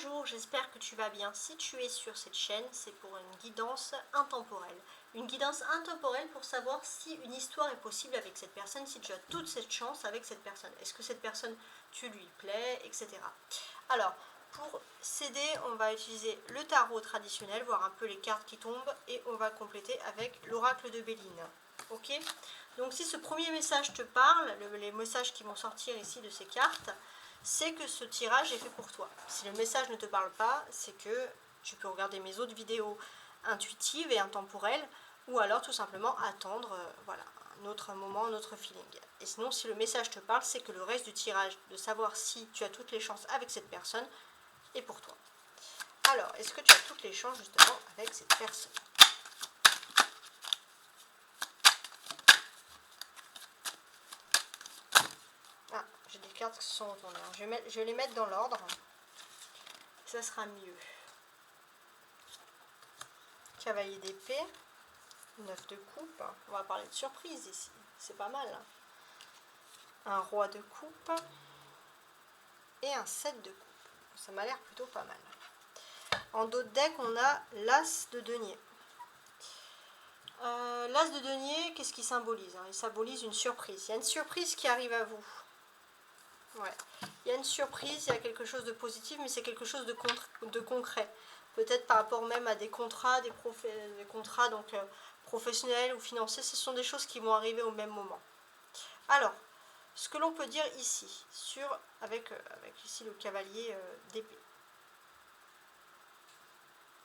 Bonjour, j'espère que tu vas bien. Si tu es sur cette chaîne, c'est pour une guidance intemporelle. Une guidance intemporelle pour savoir si une histoire est possible avec cette personne, si tu as toute cette chance avec cette personne. Est-ce que cette personne, tu lui plais, etc. Alors, pour s'aider, on va utiliser le tarot traditionnel, voir un peu les cartes qui tombent, et on va compléter avec l'oracle de Béline. Ok? Donc si ce premier message te parle, les messages qui vont sortir ici de ces cartes, c'est que ce tirage est fait pour toi. Si le message ne te parle pas, c'est que tu peux regarder mes autres vidéos intuitives et intemporelles, ou alors tout simplement attendre voilà, un autre moment, un autre feeling. Et sinon, si le message te parle, c'est que le reste du tirage, de savoir si tu as toutes les chances avec cette personne, est pour toi. Alors, est-ce que tu as toutes les chances justement avec cette personne ? Ah, j'ai des cartes qui se sont retournées. Je vais les mettre dans l'ordre. Ça sera mieux. Cavalier d'épée, 9 de coupe. On va parler de surprise ici. C'est pas mal. Un roi de coupe et un 7 de coupe. Ça m'a l'air plutôt pas mal. En dos de deck, on a l'as de denier. L'as de denier, qu'est-ce qu'il symbolise ? Il symbolise une surprise. Il y a une surprise qui arrive à vous. Ouais. Il y a une surprise, il y a quelque chose de positif, mais c'est quelque chose de concret. Peut-être par rapport même à des contrats, des contrats donc, professionnels ou financiers, ce sont des choses qui vont arriver au même moment. Alors, ce que l'on peut dire ici, avec ici le cavalier d'épée.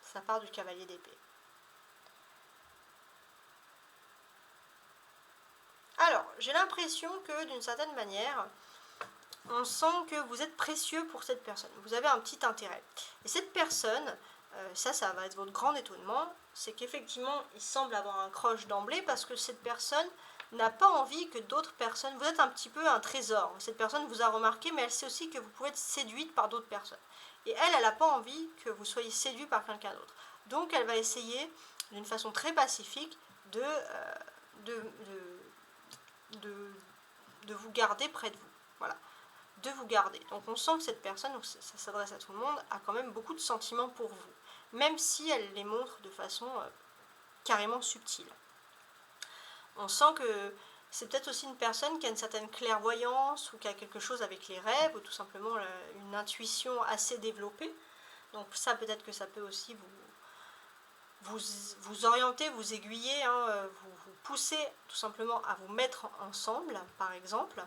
Ça part du cavalier d'épée. Alors, j'ai l'impression que d'une certaine manière, on sent que vous êtes précieux pour cette personne. Vous avez un petit intérêt. Et cette personne, ça va être votre grand étonnement, c'est qu'effectivement, il semble avoir un croche d'emblée parce que cette personne n'a pas envie que d'autres personnes... Vous êtes un petit peu un trésor. Cette personne vous a remarqué, mais elle sait aussi que vous pouvez être séduite par d'autres personnes. Et elle n'a pas envie que vous soyez séduit par quelqu'un d'autre. Donc, elle va essayer, d'une façon très pacifique, de vous garder près de vous. Voilà. De vous garder. Donc on sent que cette personne, donc ça s'adresse à tout le monde, a quand même beaucoup de sentiments pour vous, même si elle les montre de façon carrément subtile. On sent que c'est peut-être aussi une personne qui a une certaine clairvoyance ou qui a quelque chose avec les rêves ou tout simplement une intuition assez développée. Donc ça, peut-être que ça peut aussi vous orienter, vous aiguiller, hein, vous pousser tout simplement à vous mettre ensemble, par exemple.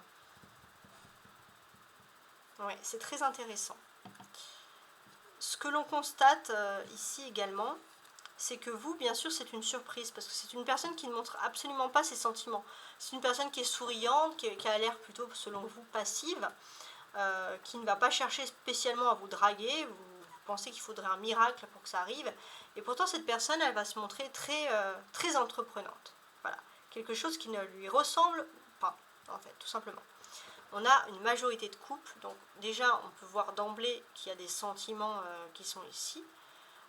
Oui, c'est très intéressant. Ce que l'on constate ici également, c'est que vous, bien sûr, c'est une surprise, parce que c'est une personne qui ne montre absolument pas ses sentiments. C'est une personne qui est souriante, qui a l'air plutôt, selon vous, passive, qui ne va pas chercher spécialement à vous draguer. Vous pensez qu'il faudrait un miracle pour que ça arrive. Et pourtant, cette personne, elle va se montrer très entreprenante. Voilà. Quelque chose qui ne lui ressemble pas, en fait, tout simplement. On a une majorité de couples, donc déjà on peut voir d'emblée qu'il y a des sentiments qui sont ici.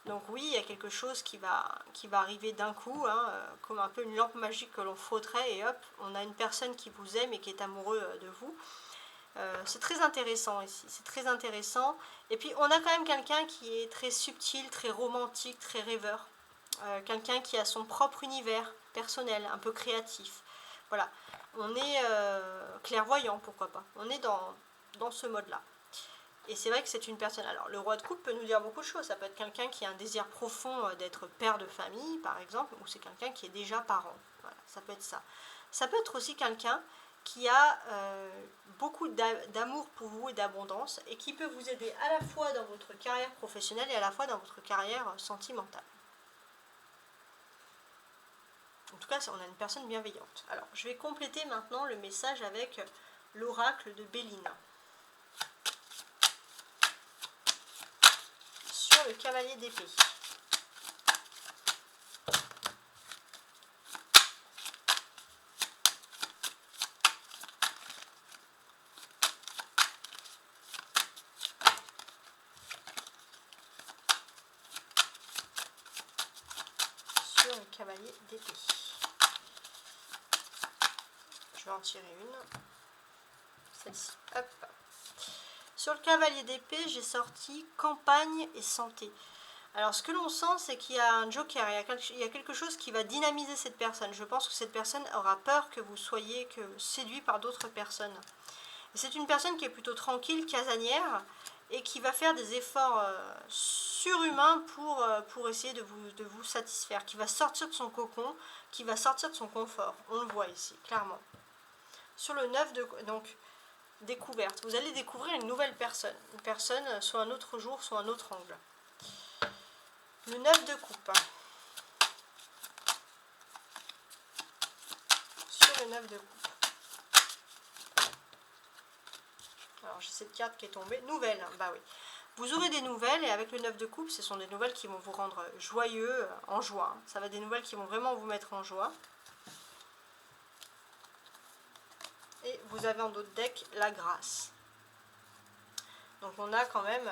Donc oui, il y a quelque chose qui va arriver d'un coup, hein, comme un peu une lampe magique que l'on frotterait et hop, on a une personne qui vous aime et qui est amoureux de vous. C'est très intéressant ici, c'est très intéressant. Et puis on a quand même quelqu'un qui est très subtil, très romantique, très rêveur. Quelqu'un qui a son propre univers personnel, un peu créatif. Voilà, on est clairvoyant, pourquoi pas. On est dans ce mode-là. Et c'est vrai que c'est une personne... Alors, le roi de coupe peut nous dire beaucoup de choses. Ça peut être quelqu'un qui a un désir profond d'être père de famille, par exemple, ou c'est quelqu'un qui est déjà parent. Voilà, ça peut être ça. Ça peut être aussi quelqu'un qui a beaucoup d'amour pour vous et d'abondance, et qui peut vous aider à la fois dans votre carrière professionnelle et à la fois dans votre carrière sentimentale. En tout cas, on a une personne bienveillante. Alors, je vais compléter maintenant le message avec l'oracle de Béline. Sur le cavalier d'épée. Sur le cavalier d'épée. Je vais en tirer une. Celle-ci. Hop. Sur le cavalier d'épée, j'ai sorti campagne et santé. Alors ce que l'on sent, c'est qu'il y a un joker, il y a quelque chose qui va dynamiser cette personne. Je pense que cette personne aura peur que vous soyez séduit par d'autres personnes. C'est une personne qui est plutôt tranquille, casanière, et qui va faire des efforts surhumains pour essayer de vous satisfaire, qui va sortir de son cocon, qui va sortir de son confort. On le voit ici, clairement. Sur le 9 de... Donc, découverte. Vous allez découvrir une nouvelle personne. Une personne, soit un autre jour, soit un autre angle. Le 9 de coupe. Sur le 9 de coupe. Alors j'ai cette carte qui est tombée. Nouvelle, bah oui. Vous aurez des nouvelles et avec le 9 de coupe, ce sont des nouvelles qui vont vous rendre joyeux, en joie. Ça va être des nouvelles qui vont vraiment vous mettre en joie. Et vous avez en d'autres deck la grâce. Donc on a quand même...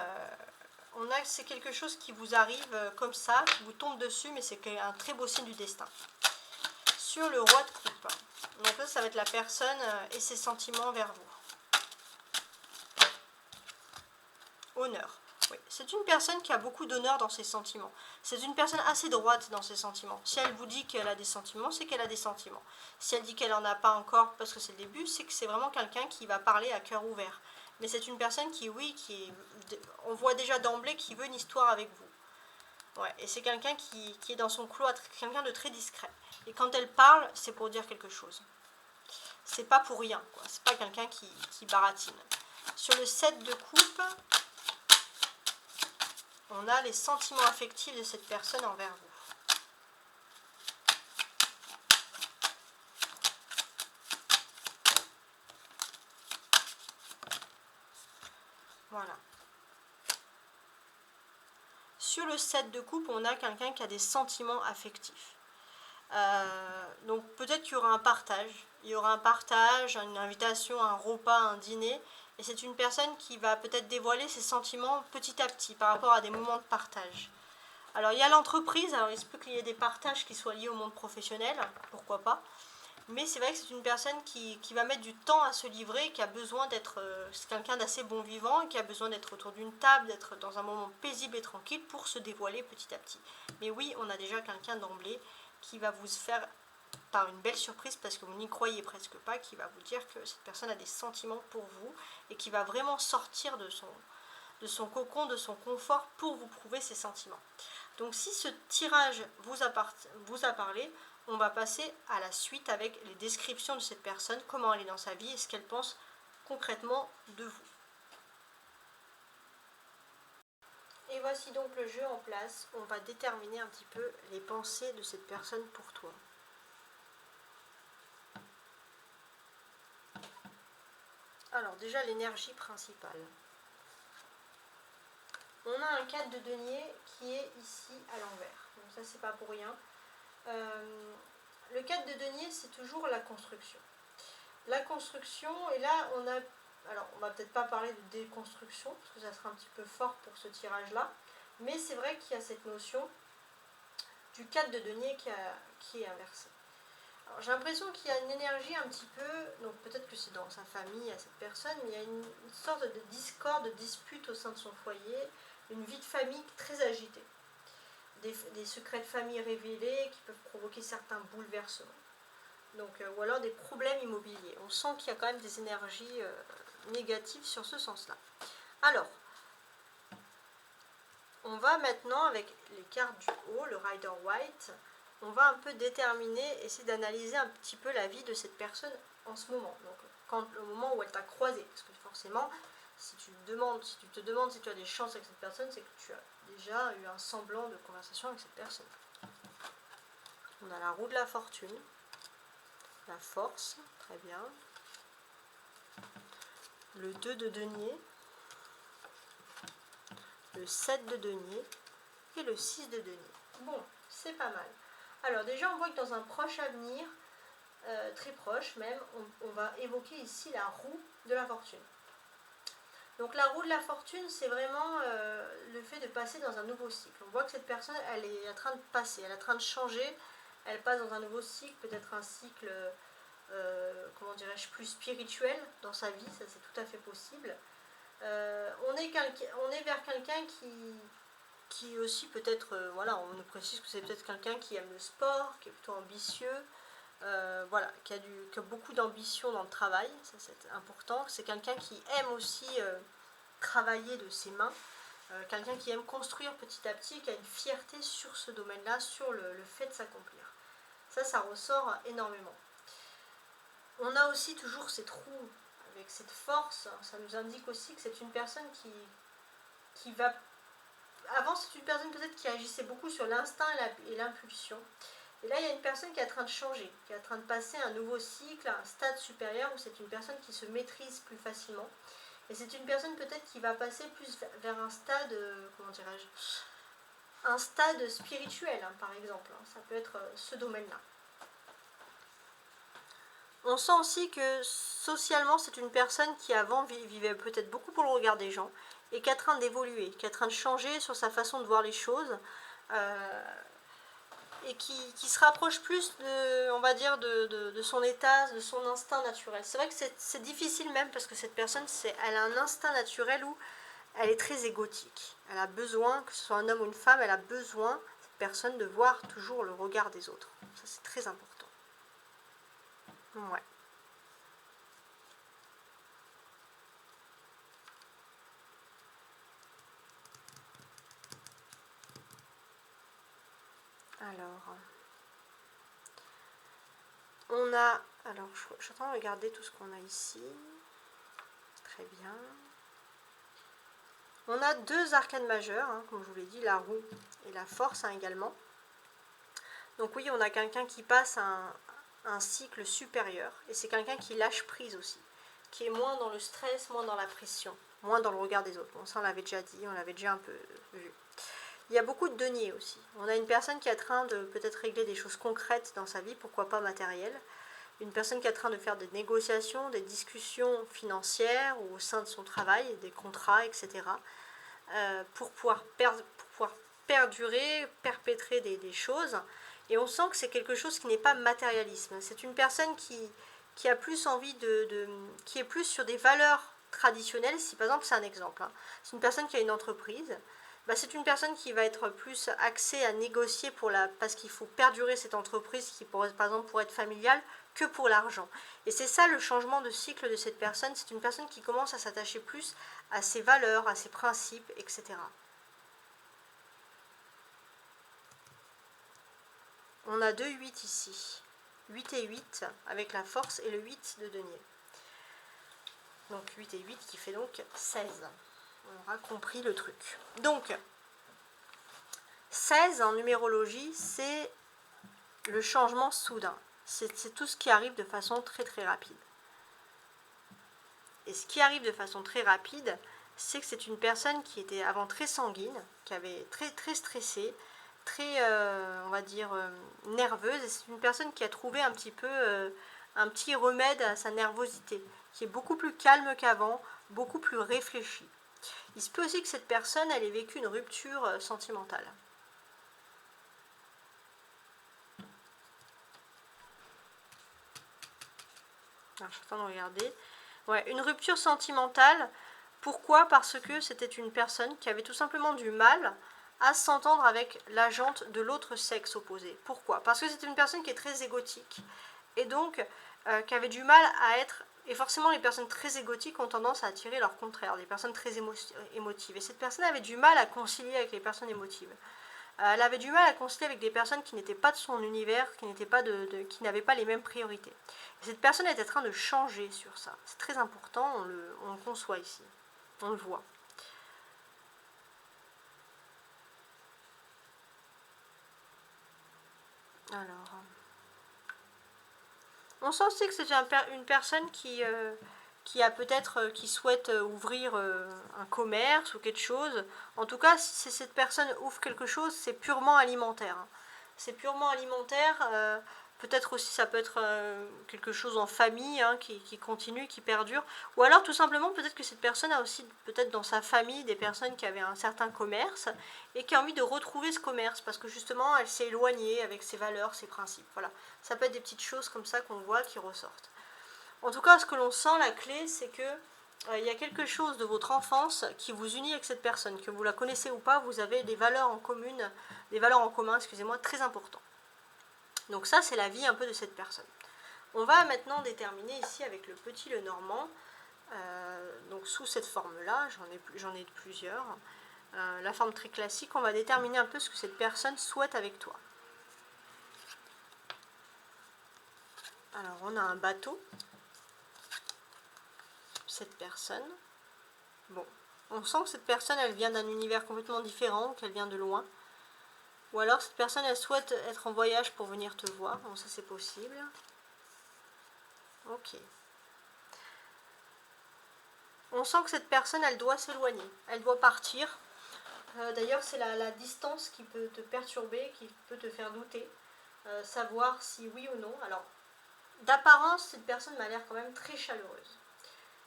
c'est quelque chose qui vous arrive comme ça, qui vous tombe dessus, mais c'est un très beau signe du destin. Sur le roi de coupe. Donc là, ça va être la personne et ses sentiments vers vous. Honneur. Oui, c'est une personne qui a beaucoup d'honneur dans ses sentiments. C'est une personne assez droite dans ses sentiments. Si elle vous dit qu'elle a des sentiments, c'est qu'elle a des sentiments. Si elle dit qu'elle n'en a pas encore parce que c'est le début, c'est que c'est vraiment quelqu'un qui va parler à cœur ouvert. Mais c'est une personne qui, oui, on voit déjà d'emblée qui veut une histoire avec vous. Ouais, et c'est quelqu'un qui est dans son cloître, quelqu'un de très discret. Et quand elle parle, c'est pour dire quelque chose. C'est pas pour rien, quoi. C'est pas quelqu'un qui baratine. Sur le 7 de coupe... On a les sentiments affectifs de cette personne envers vous. Voilà. Sur le 7 de coupe, on a quelqu'un qui a des sentiments affectifs. Donc peut-être qu'il y aura un partage. Il y aura un partage, une invitation, un repas, un dîner. Et c'est une personne qui va peut-être dévoiler ses sentiments petit à petit par rapport à des moments de partage. Alors il y a l'entreprise, alors il se peut qu'il y ait des partages qui soient liés au monde professionnel, pourquoi pas. Mais c'est vrai que c'est une personne qui va mettre du temps à se livrer, qui a besoin d'être, c'est quelqu'un d'assez bon vivant, et qui a besoin d'être autour d'une table, d'être dans un moment paisible et tranquille pour se dévoiler petit à petit. Mais oui, on a déjà quelqu'un d'emblée qui va vous faire par une belle surprise, parce que vous n'y croyez presque pas, qui va vous dire que cette personne a des sentiments pour vous, et qui va vraiment sortir de son cocon, de son confort pour vous prouver ses sentiments. Donc si ce tirage vous a parlé, on va passer à la suite avec les descriptions de cette personne, comment elle est dans sa vie et ce qu'elle pense concrètement de vous. Et voici donc le jeu en place. On va déterminer un petit peu les pensées de cette personne pour toi. Alors déjà l'énergie principale. On a un 4 de denier qui est ici à l'envers. Donc ça c'est pas pour rien. Le 4 de denier c'est toujours la construction. La construction, et là on a... Alors on va peut-être pas parler de déconstruction, parce que ça sera un petit peu fort pour ce tirage là. Mais c'est vrai qu'il y a cette notion du 4 de denier qui est inversé. Alors j'ai l'impression qu'il y a une énergie un petit peu, donc peut-être que c'est dans sa famille à cette personne, mais il y a une sorte de discorde, de dispute au sein de son foyer, une vie de famille très agitée. Des secrets de famille révélés qui peuvent provoquer certains bouleversements. Donc, ou alors des problèmes immobiliers. On sent qu'il y a quand même des énergies négatives sur ce sens-là. Alors, on va maintenant, avec les cartes du haut, le Rider White, on va un peu déterminer, essayer d'analyser un petit peu la vie de cette personne en ce moment. Donc, au moment où elle t'a croisé. Parce que forcément, si tu te demandes si tu as des chances avec cette personne, c'est que tu as déjà eu un semblant de conversation avec cette personne. On a la roue de la fortune, la force, très bien, le 2 de denier, le 7 de denier et le 6 de denier. Bon, c'est pas mal. Alors déjà, on voit que dans un proche avenir, très proche même, on va évoquer ici la roue de la fortune. Donc la roue de la fortune, c'est vraiment le fait de passer dans un nouveau cycle. On voit que cette personne, elle est en train de passer, elle est en train de changer, elle passe dans un nouveau cycle, peut-être un cycle, comment dirais-je, plus spirituel dans sa vie, ça c'est tout à fait possible. on est vers quelqu'un qui aussi peut-être, voilà, on nous précise que c'est peut-être quelqu'un qui aime le sport, qui est plutôt ambitieux, voilà, qui a beaucoup d'ambition dans le travail, ça c'est important. C'est quelqu'un qui aime aussi travailler de ses mains, quelqu'un qui aime construire petit à petit, qui a une fierté sur ce domaine-là, sur le fait de s'accomplir. Ça ressort énormément. On a aussi toujours ces trous avec cette force, ça nous indique aussi que c'est une personne qui va... Avant, c'est une personne peut-être qui agissait beaucoup sur l'instinct et l'impulsion. Et là, il y a une personne qui est en train de changer, qui est en train de passer un nouveau cycle, un stade supérieur où c'est une personne qui se maîtrise plus facilement. Et c'est une personne peut-être qui va passer plus vers un stade, comment dirais-je, un stade spirituel, hein, par exemple. Hein. Ça peut être ce domaine-là. On sent aussi que socialement, c'est une personne qui avant vivait peut-être beaucoup pour le regard des gens et qui est en train d'évoluer, qui est en train de changer sur sa façon de voir les choses et qui se rapproche plus de, on va dire, de son état, de son instinct naturel. C'est vrai que c'est difficile même parce que cette personne, elle a un instinct naturel où elle est très égotique. Elle a besoin, que ce soit un homme ou une femme, elle a besoin, cette personne, de voir toujours le regard des autres. Ça, c'est très important. Ouais. Alors, on a... Alors, je suis en train de regarder tout ce qu'on a ici. Très bien. On a deux arcanes majeures, hein, comme je vous l'ai dit, la roue et la force hein, également. Donc oui, on a quelqu'un qui passe un cycle supérieur. Et c'est quelqu'un qui lâche prise aussi. Qui est moins dans le stress, moins dans la pression. Moins dans le regard des autres. Bon, ça, on l'avait déjà dit, on l'avait déjà un peu vu. Il y a beaucoup de deniers aussi. On a une personne qui est en train de peut-être régler des choses concrètes dans sa vie, pourquoi pas matérielles. Une personne qui est en train de faire des négociations, des discussions financières ou au sein de son travail, des contrats, etc. Pour pouvoir perdurer, perpétrer des choses. Et on sent que c'est quelque chose qui n'est pas matérialisme. C'est une personne qui a plus envie qui est plus sur des valeurs traditionnelles. Si par exemple, c'est un exemple, hein, c'est une personne qui a une entreprise, bah, c'est une personne qui va être plus axée à négocier parce qu'il faut perdurer cette entreprise qui pourrait, par exemple, pour être familiale, que pour l'argent. Et c'est ça le changement de cycle de cette personne. C'est une personne qui commence à s'attacher plus à ses valeurs, à ses principes, etc. On a 2 8 ici. 8 et 8 avec la force et le 8 de denier. Donc 8 et 8 qui fait donc 16. On aura compris le truc. Donc 16 en numérologie, c'est le changement soudain. C'est tout ce qui arrive de façon très très rapide. Et ce qui arrive de façon très rapide, c'est que c'est une personne qui était avant très sanguine, qui avait très très stressée, très, on va dire, nerveuse. Et c'est une personne qui a trouvé un petit peu un petit remède à sa nervosité, qui est beaucoup plus calme qu'avant, beaucoup plus réfléchie. Il se peut aussi que cette personne, elle ait vécu une rupture sentimentale. Alors, je suis en train de regarder. Ouais, une rupture sentimentale. Pourquoi? Parce que c'était une personne qui avait tout simplement du mal à s'entendre avec l'agente de l'autre sexe opposé. Pourquoi? Parce que c'était une personne qui est très égotique et donc qui avait du mal à être... Et forcément, les personnes très égotiques ont tendance à attirer leur contraire, des personnes très émotives. Et cette personne avait du mal à concilier avec les personnes émotives. Elle avait du mal à concilier avec des personnes qui n'étaient pas de son univers, qui n'avaient pas les mêmes priorités. Et cette personne est en train de changer sur ça. C'est très important, on le conçoit ici. On le voit. Alors, on sent aussi que c'est une personne qui a peut-être, qui souhaite ouvrir un commerce ou quelque chose. En tout cas, si cette personne ouvre quelque chose, c'est purement alimentaire. C'est purement alimentaire. Peut-être aussi, ça peut être quelque chose en famille hein, qui continue, qui perdure. Ou alors, tout simplement, peut-être que cette personne a aussi, peut-être dans sa famille, des personnes qui avaient un certain commerce et qui a envie de retrouver ce commerce parce que justement, elle s'est éloignée avec ses valeurs, ses principes. Voilà. Ça peut être des petites choses comme ça qu'on voit qui ressortent. En tout cas, ce que l'on sent, la clé, c'est que il y a quelque chose de votre enfance qui vous unit avec cette personne, que vous la connaissez ou pas, vous avez des valeurs en commun, excusez-moi, très importants. Donc ça, c'est la vie un peu de cette personne. On va maintenant déterminer ici avec le petit Lenormand, donc sous cette forme-là, j'en ai plusieurs. La forme très classique, on va déterminer un peu ce que cette personne souhaite avec toi. Alors, on a un bateau, cette personne. Bon, on sent que cette personne, elle vient d'un univers complètement différent, qu'elle vient de loin. Ou alors, cette personne, elle souhaite être en voyage pour venir te voir. Bon, ça, c'est possible. Ok. On sent que cette personne, elle doit s'éloigner. Elle doit partir. D'ailleurs, c'est la distance qui peut te perturber, qui peut te faire douter. Savoir si oui ou non. Alors, d'apparence, cette personne m'a l'air quand même très chaleureuse.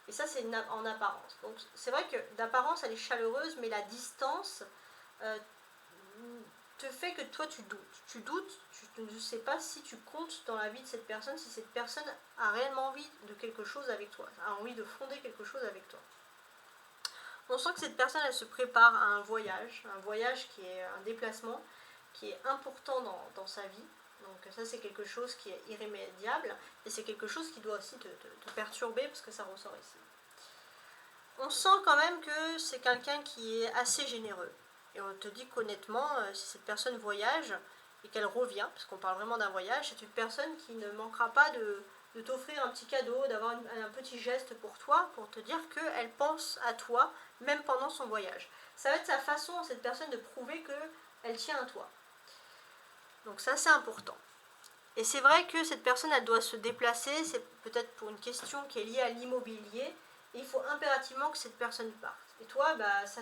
Et ça, c'est en apparence. Donc, c'est vrai que d'apparence, elle est chaleureuse, mais la distance te fait que toi, tu doutes. Tu doutes, tu ne sais pas si tu comptes dans la vie de cette personne, si cette personne a réellement envie de quelque chose avec toi, a envie de fonder quelque chose avec toi. On sent que cette personne, elle se prépare à un voyage qui est un déplacement, qui est important dans sa vie. Donc ça, c'est quelque chose qui est irrémédiable, et c'est quelque chose qui doit aussi te perturber, parce que ça ressort ici. On sent quand même que c'est quelqu'un qui est assez généreux. Et on te dit qu'honnêtement, si cette personne voyage et qu'elle revient, parce qu'on parle vraiment d'un voyage, c'est une personne qui ne manquera pas de t'offrir un petit cadeau, d'avoir un petit geste pour toi, pour te dire qu'elle pense à toi, même pendant son voyage. Ça va être sa façon, cette personne, de prouver qu'elle tient à toi. Donc ça, c'est important. Et c'est vrai que cette personne, elle doit se déplacer, c'est peut-être pour une question qui est liée à l'immobilier, et il faut impérativement que cette personne parte. Et toi, bah, ça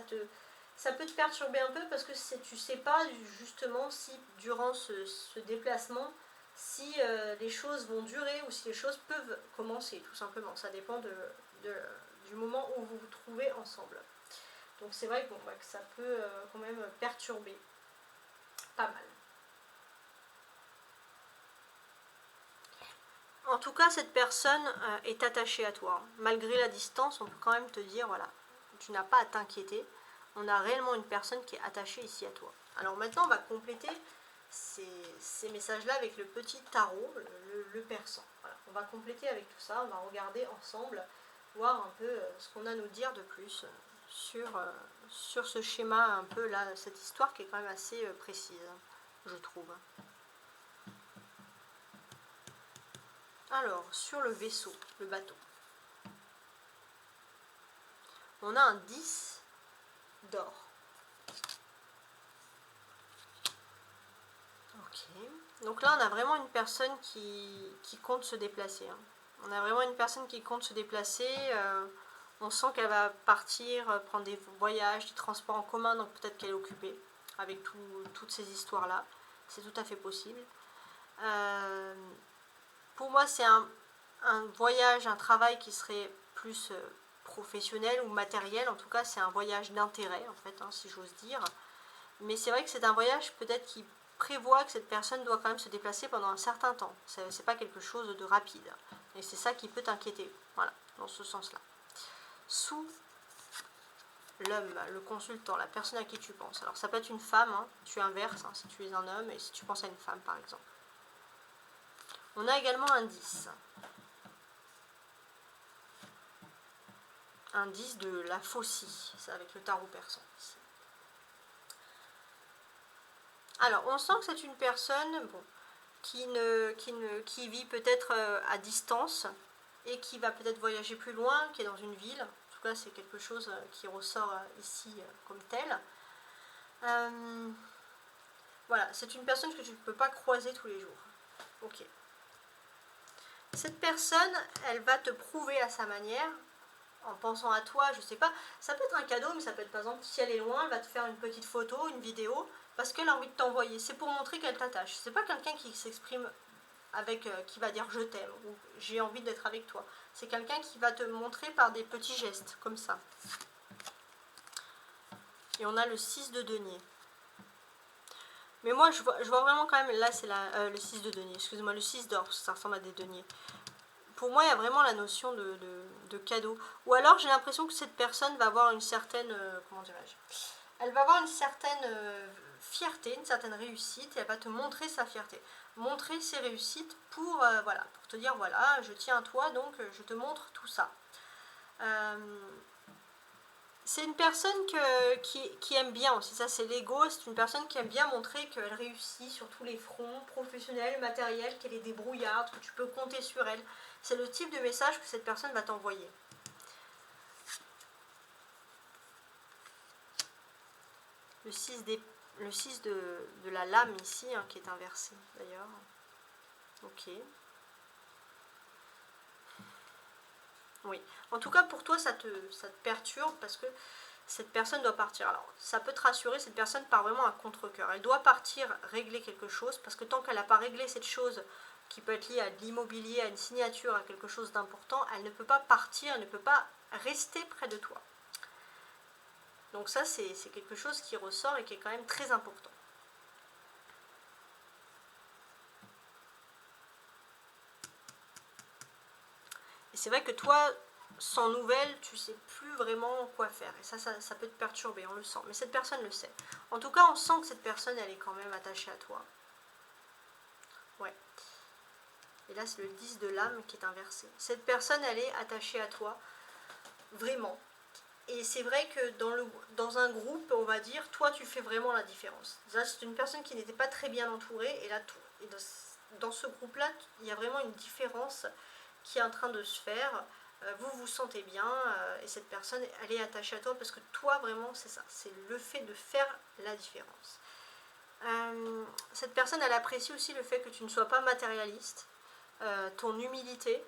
peut te perturber un peu parce que tu ne sais pas justement si durant ce déplacement, si les choses vont durer ou si les choses peuvent commencer, tout simplement. Ça dépend du moment où vous vous trouvez ensemble. Donc c'est vrai que, bon, que ça peut quand même perturber pas mal. En tout cas, cette personne est attachée à toi. Malgré la distance, on peut quand même te dire, voilà, tu n'as pas à t'inquiéter. On a réellement une personne qui est attachée ici à toi. Alors maintenant, on va compléter ces messages-là avec le petit tarot, le persan. Voilà, on va compléter avec tout ça, on va regarder ensemble, voir un peu ce qu'on a à nous dire de plus sur ce schéma, un peu là, cette histoire qui est quand même assez précise, je trouve. Alors, sur le vaisseau, le bateau, on a un 10 d'or. Ok. Donc là, on a vraiment une personne qui compte se déplacer. Hein. On a vraiment une personne qui compte se déplacer. On sent qu'elle va partir, prendre des voyages, des transports en commun, donc peut-être qu'elle est occupée avec toutes ces histoires-là. C'est tout à fait possible. Pour moi, c'est un voyage, un travail qui serait plus professionnel ou matériel. En tout cas, c'est un voyage d'intérêt, en fait, hein, si j'ose dire. Mais c'est vrai que c'est un voyage peut-être qui prévoit que cette personne doit quand même se déplacer pendant un certain temps. C'est pas quelque chose de rapide. Et c'est ça qui peut t'inquiéter. Voilà, dans ce sens-là. Sous l'homme, le consultant, la personne à qui tu penses. Alors ça peut être une femme, hein, tu inverses, hein, si tu es un homme, et si tu penses à une femme, par exemple. On a également un 10. Un 10 de la faucille, c'est avec le tarot persan ici. Alors, on sent que c'est une personne bon, qui vit peut-être à distance et qui va peut-être voyager plus loin, qui est dans une ville. En tout cas, c'est quelque chose qui ressort ici comme tel. Voilà, c'est une personne que tu ne peux pas croiser tous les jours. Ok. Cette personne, elle va te prouver à sa manière, en pensant à toi, je sais pas, ça peut être un cadeau, mais ça peut être par exemple, si elle est loin, elle va te faire une petite photo, une vidéo, parce qu'elle a envie de t'envoyer. C'est pour montrer qu'elle t'attache. C'est pas quelqu'un qui s'exprime avec, qui va dire je t'aime ou j'ai envie d'être avec toi. C'est quelqu'un qui va te montrer par des petits gestes, comme ça. Et on a le 6 de denier. Mais moi, je vois vraiment quand même, là c'est le 6 de denier, excusez-moi, le 6 d'or, ça ressemble à des deniers. pour moi, il y a vraiment la notion de cadeau. Ou alors, j'ai l'impression que cette personne va avoir une certaine, comment dirais-je, elle va avoir une certaine fierté, une certaine réussite, et elle va te montrer sa fierté, montrer ses réussites pour, voilà, pour te dire, voilà, je tiens à toi, donc je te montre tout ça. C'est une personne qui aime bien aussi, ça c'est l'ego, c'est une personne qui aime bien montrer qu'elle réussit sur tous les fronts, professionnels, matériels, qu'elle est débrouillarde, que tu peux compter sur elle. C'est le type de message que cette personne va t'envoyer. Le 6 de la lame ici, hein, qui est inversé d'ailleurs. Ok. Oui. En tout cas, pour toi, ça te perturbe parce que cette personne doit partir. Alors, ça peut te rassurer, cette personne part vraiment à contre-cœur. Elle doit partir régler quelque chose parce que tant qu'elle n'a pas réglé cette chose qui peut être liée à de l'immobilier, à une signature, à quelque chose d'important, elle ne peut pas partir, elle ne peut pas rester près de toi. Donc ça, c'est quelque chose qui ressort et qui est quand même très important. Et c'est vrai que toi, sans nouvelles, tu sais plus vraiment quoi faire. Et ça peut te perturber, on le sent. Mais cette personne le sait. En tout cas, on sent que cette personne, elle est quand même attachée à toi. Ouais. Et là, c'est le 10 de l'âme qui est inversé. Cette personne, elle est attachée à toi. Vraiment. Et c'est vrai que dans un groupe, on va dire, toi, tu fais vraiment la différence. C'est une personne qui n'était pas très bien entourée. Et là, dans ce groupe-là, il y a vraiment une différence qui est en train de se faire. Vous vous sentez bien et cette personne, elle est attachée à toi parce que toi, vraiment, c'est ça. C'est le fait de faire la différence. Cette personne, elle apprécie aussi le fait que tu ne sois pas matérialiste, ton humilité,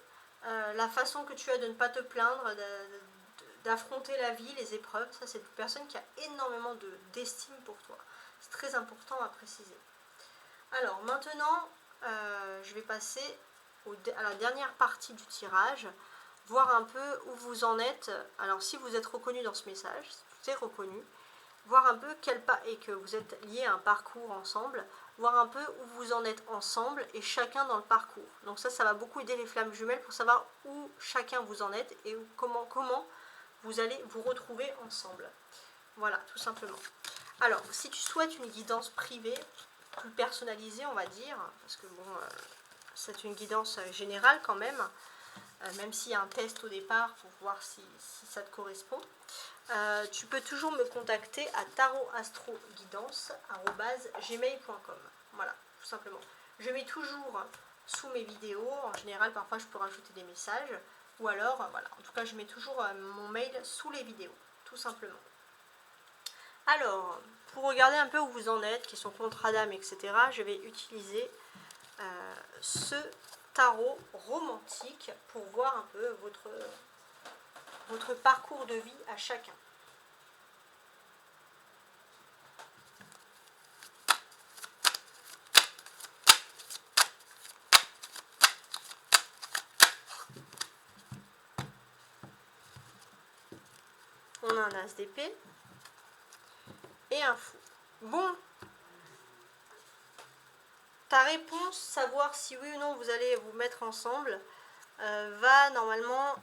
la façon que tu as de ne pas te plaindre, d'affronter la vie, les épreuves. Ça, c'est une personne qui a énormément d'estime pour toi. C'est très important à préciser. Alors, maintenant, je vais passer à la dernière partie du tirage, voir un peu où vous en êtes. Alors, si vous êtes reconnu dans ce message, si tout est reconnu, voir un peu et que vous êtes liés à un parcours ensemble, voir un peu où vous en êtes ensemble et chacun dans le parcours. Donc ça va beaucoup aider les flammes jumelles pour savoir où chacun vous en êtes et comment vous allez vous retrouver ensemble. Voilà, tout simplement. Alors, si tu souhaites une guidance privée, plus personnalisée, on va dire, parce que bon, c'est une guidance générale quand même s'il y a un test au départ pour voir si ça te correspond. Tu peux toujours me contacter à tarotastroguidance@gmail.com. Voilà, tout simplement. Je mets toujours sous mes vidéos, en général parfois je peux rajouter des messages, ou alors, voilà, en tout cas je mets toujours mon mail sous les vidéos, tout simplement. Alors, pour regarder un peu où vous en êtes, qui sont contrats d'âme, etc., je vais utiliser ce tarot romantique pour voir un peu votre parcours de vie à chacun. On a un as d'épée et un fou. Bon, ta réponse, savoir si oui ou non vous allez vous mettre ensemble, va normalement,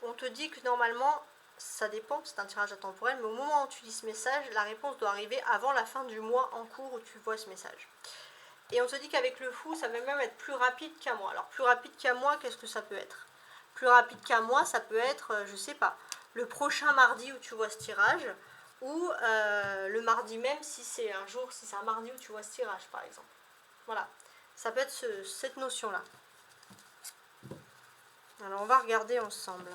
on te dit que normalement, ça dépend, c'est un tirage intemporel, mais au moment où tu lis ce message, la réponse doit arriver avant la fin du mois en cours où tu vois ce message. Et on te dit qu'avec le fou, ça va même être plus rapide qu'un mois. Alors plus rapide qu'un mois, qu'est-ce que ça peut être? Plus rapide qu'un mois, ça peut être, je sais pas, le prochain mardi où tu vois ce tirage, ou le mardi même si c'est un mardi où tu vois ce tirage par exemple. Voilà, ça peut être cette notion-là. Alors on va regarder ensemble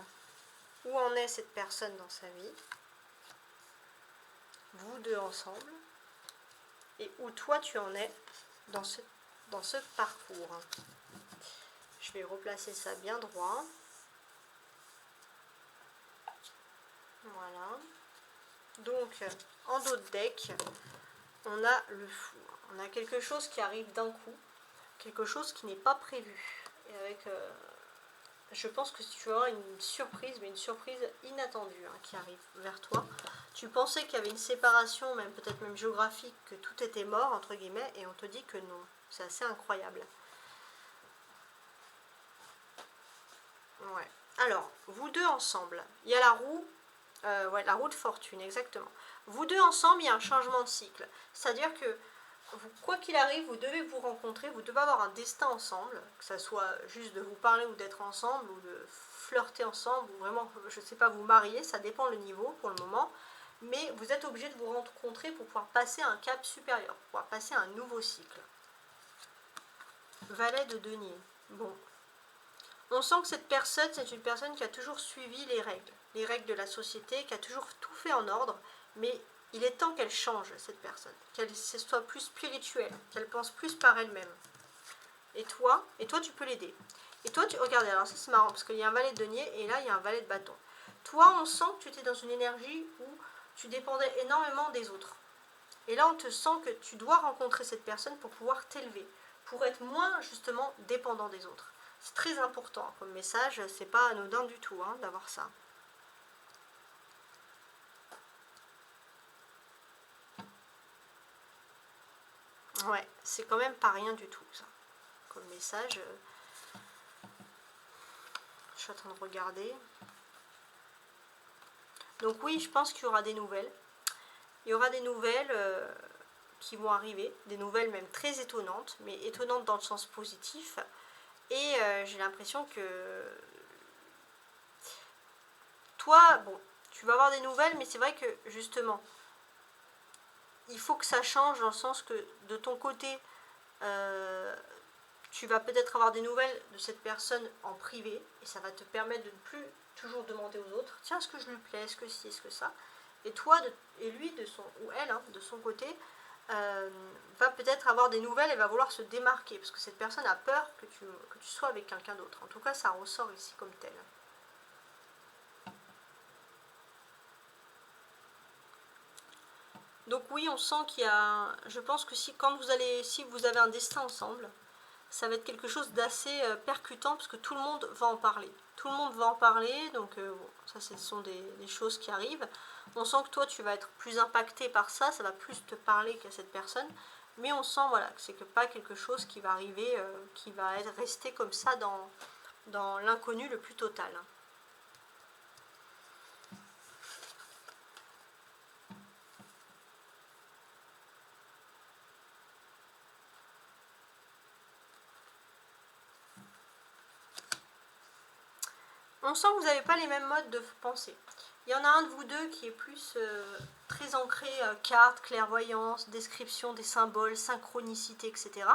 où en est cette personne dans sa vie, vous deux ensemble, et où toi tu en es dans ce parcours. Je vais replacer ça bien droit. Voilà. Donc, en dos de deck, on a le fou. On a quelque chose qui arrive d'un coup, quelque chose qui n'est pas prévu. Et avec, je pense que tu vas avoir une surprise, mais une surprise inattendue qui arrive vers toi. Tu pensais qu'il y avait une séparation, même peut-être même géographique, que tout était mort, entre guillemets, et on te dit que non. C'est assez incroyable. Ouais. Alors, vous deux ensemble, il y a la roue, ouais, la roue de fortune, exactement. Vous deux ensemble, il y a un changement de cycle. C'est-à-dire que, quoi qu'il arrive, vous devez vous rencontrer, vous devez avoir un destin ensemble, que ça soit juste de vous parler ou d'être ensemble, ou de flirter ensemble, ou vraiment, je ne sais pas, vous marier, ça dépend le niveau pour le moment. Mais vous êtes obligé de vous rencontrer pour pouvoir passer un cap supérieur, pour pouvoir passer un nouveau cycle. Valet de denier. Bon. On sent que cette personne, c'est une personne qui a toujours suivi les règles de la société, qui a toujours tout fait en ordre, mais il est temps qu'elle change, cette personne, qu'elle soit plus spirituelle, qu'elle pense plus par elle-même. Et toi, tu peux l'aider. Et toi, regardez, alors ça c'est marrant, parce qu'il y a un valet de denier, et là il y a un valet de bâton. Toi, on sent que tu étais dans une énergie où tu dépendais énormément des autres. Et là, on te sent que tu dois rencontrer cette personne pour pouvoir t'élever, pour être moins justement dépendant des autres. C'est très important comme message, c'est pas anodin du tout hein, d'avoir ça. Ouais, c'est quand même pas rien du tout ça. Comme message, je suis en train de regarder. Donc oui, je pense qu'il y aura des nouvelles. Il y aura des nouvelles qui vont arriver, des nouvelles même très étonnantes, mais étonnantes dans le sens positif. Et j'ai l'impression que toi, bon, tu vas avoir des nouvelles, mais c'est vrai que justement, il faut que ça change dans le sens que de ton côté, tu vas peut-être avoir des nouvelles de cette personne en privé, et ça va te permettre de ne plus toujours demander aux autres, tiens, est-ce que je lui plais, est-ce que ci, est-ce que ça, et toi, et lui, ou elle, hein, de son côté, va peut-être avoir des nouvelles et va vouloir se démarquer, parce que cette personne a peur que tu sois avec quelqu'un d'autre. En tout cas, ça ressort ici comme tel. Donc oui, on sent qu'il y a... Je pense que si vous avez un destin ensemble, ça va être quelque chose d'assez percutant parce que tout le monde va en parler. Tout le monde va en parler, donc bon, ça ce sont des choses qui arrivent. On sent que toi tu vas être plus impacté par ça, ça va plus te parler qu'à cette personne. Mais on sent voilà, que c'est pas quelque chose qui va arriver, qui va rester comme ça dans l'inconnu le plus total. On sent que vous n'avez pas les mêmes modes de pensée. Il y en a un de vous deux qui est plus très ancré carte, clairvoyance, description des symboles, synchronicité, etc.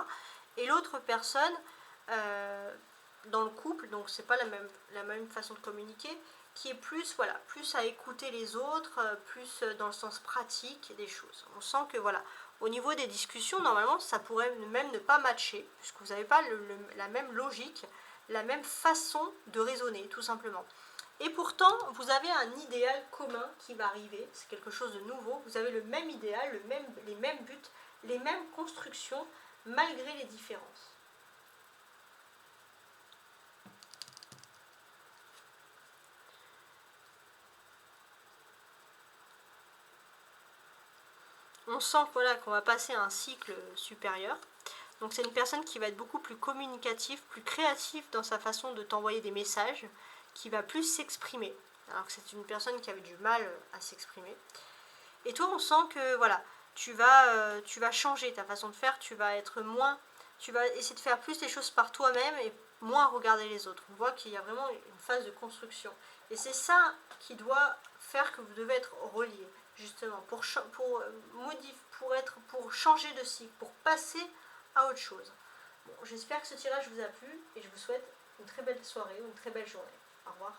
Et l'autre personne, dans le couple, donc c'est pas la même façon de communiquer, qui est plus, voilà, plus à écouter les autres, plus dans le sens pratique des choses. On sent que voilà, au niveau des discussions, normalement, ça pourrait même ne pas matcher, puisque vous n'avez pas la même logique, la même façon de raisonner, tout simplement. Et pourtant, vous avez un idéal commun qui va arriver, c'est quelque chose de nouveau, vous avez le même idéal, les mêmes buts, les mêmes constructions, malgré les différences. On sent voilà, qu'on va passer à un cycle supérieur. Donc c'est une personne qui va être beaucoup plus communicative, plus créative dans sa façon de t'envoyer des messages, qui va plus s'exprimer. Alors que c'est une personne qui avait du mal à s'exprimer. Et toi, on sent que voilà, tu vas changer ta façon de faire, tu vas essayer de faire plus les choses par toi-même et moins regarder les autres. On voit qu'il y a vraiment une phase de construction. Et c'est ça qui doit faire que vous devez être reliés, justement, pour changer de cycle, pour passer à autre chose. Bon, j'espère que ce tirage vous a plu et je vous souhaite une très belle soirée ou une très belle journée. Au revoir.